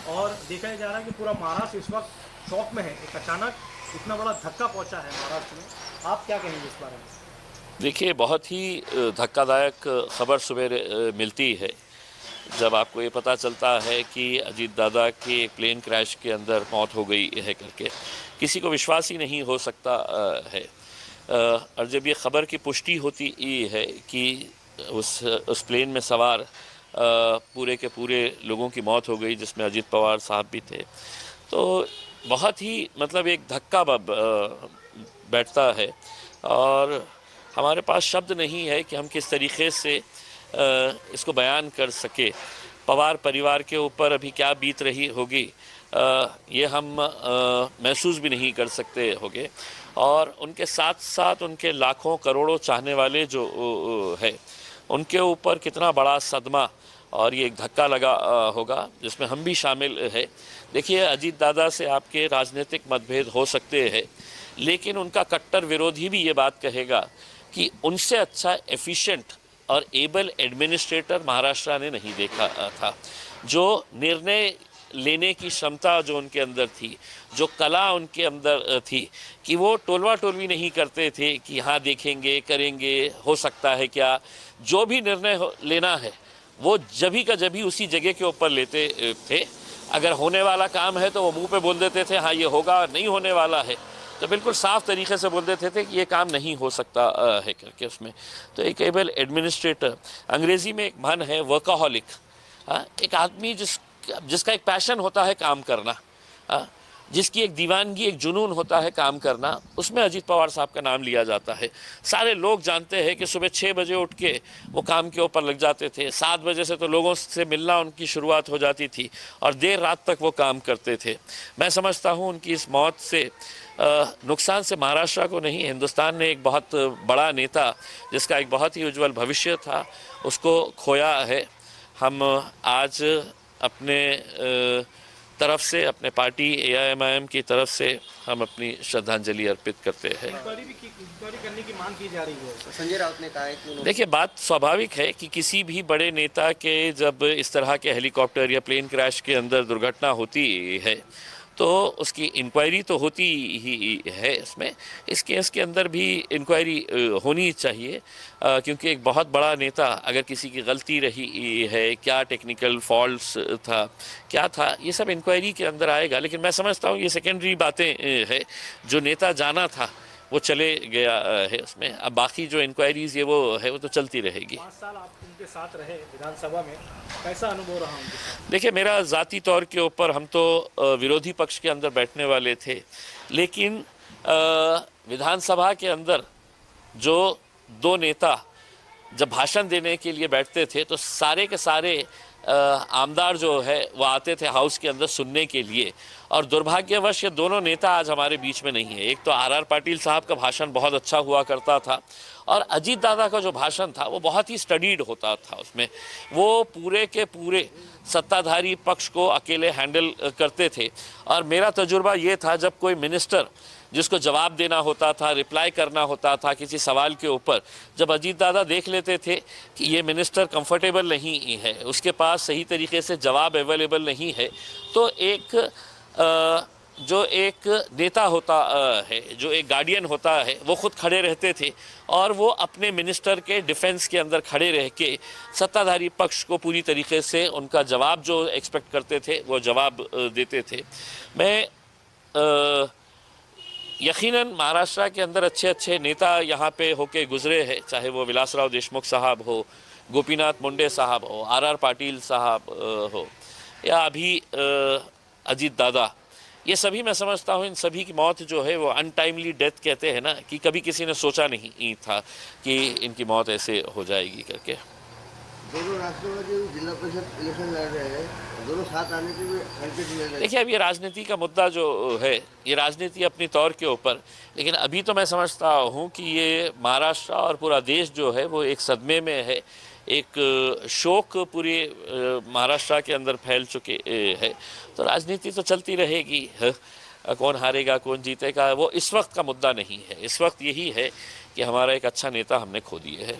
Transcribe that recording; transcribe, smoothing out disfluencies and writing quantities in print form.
और देखा जा रहा है कि पूरा महाराष्ट्र इस वक्त शॉक में है। एक अचानक इतना बड़ा धक्का पहुंचा है महाराष्ट्र में। आप क्या कहेंगे इस बारे में? देखिए, बहुत ही धक्कादायक खबर सुबह मिलती है जब आपको ये पता चलता है कि अजीत दादा के एक प्लेन क्रैश के अंदर मौत हो गई है करके। किसी को विश्वास ही नहीं हो सकता है। और जब ये खबर की पुष्टि होती है कि उस प्लेन में सवार पूरे के पूरे लोगों की मौत हो गई, जिसमें अजीत पवार साहब भी थे, तो बहुत ही मतलब एक धक्का बैठता है। और हमारे पास शब्द नहीं है कि हम किस तरीके से इसको बयान कर सके। पवार परिवार के ऊपर अभी क्या बीत रही होगी ये हम महसूस भी नहीं कर सकते होंगे। और उनके साथ साथ उनके लाखों करोड़ों चाहने वाले जो है, उनके ऊपर कितना बड़ा सदमा और ये एक धक्का लगा होगा, जिसमें हम भी शामिल है। देखिए, अजीत दादा से आपके राजनीतिक मतभेद हो सकते हैं, लेकिन उनका कट्टर विरोधी भी ये बात कहेगा कि उनसे अच्छा एफिशिएंट और एबल एडमिनिस्ट्रेटर महाराष्ट्र ने नहीं देखा था। जो निर्णय लेने की क्षमता जो उनके अंदर थी, जो कला उनके अंदर थी कि वो टोलवा टोलवी नहीं करते थे कि हाँ देखेंगे, करेंगे, हो सकता है क्या। जो भी निर्णय लेना है वो जभी का जभी उसी जगह के ऊपर लेते थे। अगर होने वाला काम है तो वो मुंह पे बोल देते थे हाँ ये होगा, नहीं होने वाला है तो बिल्कुल साफ तरीके से बोल देते थे कि ये काम नहीं हो सकता है करके। उसमें तो एक एबल एडमिनिस्ट्रेटर, अंग्रेजी में एक मन है वर्काहॉलिक, एक आदमी जिसका एक पैशन होता है काम करना, जिसकी एक दीवानगी, एक जुनून होता है काम करना, उसमें अजीत पवार साहब का नाम लिया जाता है। सारे लोग जानते हैं कि सुबह 6 बजे उठ के वो काम के ऊपर लग जाते थे। 7 बजे से तो लोगों से मिलना उनकी शुरुआत हो जाती थी और देर रात तक वो काम करते थे। मैं समझता हूँ उनकी इस मौत से नुकसान से महाराष्ट्र को नहीं, हिंदुस्तान ने एक बहुत बड़ा नेता, जिसका एक बहुत ही उज्जवल भविष्य था, उसको खोया है। हम आज अपने तरफ से, अपने पार्टी AIMIM की तरफ से हम अपनी श्रद्धांजलि अर्पित करते हैं। इंक्वायरी करने की मांग की जा रही है। संजय राउत ने कहा है कि देखिए, बात स्वाभाविक है कि किसी भी बड़े नेता के जब इस तरह के हेलीकॉप्टर या प्लेन क्रैश के अंदर दुर्घटना होती है तो उसकी इंक्वायरी तो होती ही है। इसमें इस केस के अंदर भी इंक्वायरी होनी चाहिए, क्योंकि एक बहुत बड़ा नेता, अगर किसी की गलती रही है, क्या टेक्निकल फॉल्ट्स था, क्या था, ये सब इंक्वायरी के अंदर आएगा। लेकिन मैं समझता हूँ ये सेकेंडरी बातें है। जो नेता जाना था वो चले गया है उसमें। अब बाकी जो इंक्वायरीज ये वो है वो तो चलती रहेगी। 5 साल आप उनके साथ रहे विधानसभा में, कैसा अनुभव रहा उनके साथ? देखिए, मेरा ज़ाती तौर के ऊपर, हम तो विरोधी पक्ष के अंदर बैठने वाले थे, लेकिन विधानसभा के अंदर जो 2 नेता जब भाषण देने के लिए बैठते थे तो सारे के सारे आमदार जो है वो आते थे हाउस के अंदर सुनने के लिए। और दुर्भाग्यवश ये दोनों नेता आज हमारे बीच में नहीं है। एक तो RR पाटिल साहब का भाषण बहुत अच्छा हुआ करता था, और अजीत दादा का जो भाषण था वो बहुत ही स्टडीड होता था। उसमें वो पूरे के पूरे सत्ताधारी पक्ष को अकेले हैंडल करते थे। और मेरा तजुर्बा ये था, जब कोई मिनिस्टर जिसको जवाब देना होता था, रिप्लाई करना होता था किसी सवाल के ऊपर, जब अजीत दादा देख लेते थे कि ये मिनिस्टर कंफर्टेबल नहीं है, उसके पास सही तरीके से जवाब अवेलेबल नहीं है, तो जो एक नेता होता है, जो एक गार्डियन होता है, वो खुद खड़े रहते थे और वो अपने मिनिस्टर के डिफेंस के अंदर खड़े रह के सत्ताधारी पक्ष को पूरी तरीके से उनका जवाब जो एक्सपेक्ट करते थे वो जवाब देते थे। मैं यकीनन महाराष्ट्र के अंदर अच्छे अच्छे नेता यहाँ पे होके गुजरे हैं, चाहे वो विलासराव देशमुख साहब हो, गोपीनाथ मुंडे साहब हो, RR पाटिल साहब हो, या अभी अजीत दादा, ये सभी मैं समझता हूँ इन सभी की मौत जो है वो अनटाइमली डेथ कहते हैं ना, कि कभी किसी ने सोचा नहीं था कि इनकी मौत ऐसे हो जाएगी करके। दोनों राष्ट्रवादी जिला परिषद इलेक्शन लड़ रहे हैं, दोनों साथ आने के भी संकेत मिल रहे हैं। देखिए, अब ये राजनीति का मुद्दा जो है, ये राजनीति अपनी तौर के ऊपर, लेकिन अभी तो मैं समझता हूँ कि ये महाराष्ट्र और पूरा देश जो है वो एक सदमे में है। एक शोक पूरे महाराष्ट्र के अंदर फैल चुके है। तो राजनीति तो चलती रहेगी, कौन हारेगा कौन जीतेगा वो इस वक्त का मुद्दा नहीं है। इस वक्त यही है कि हमारा एक अच्छा नेता हमने खो दिए है।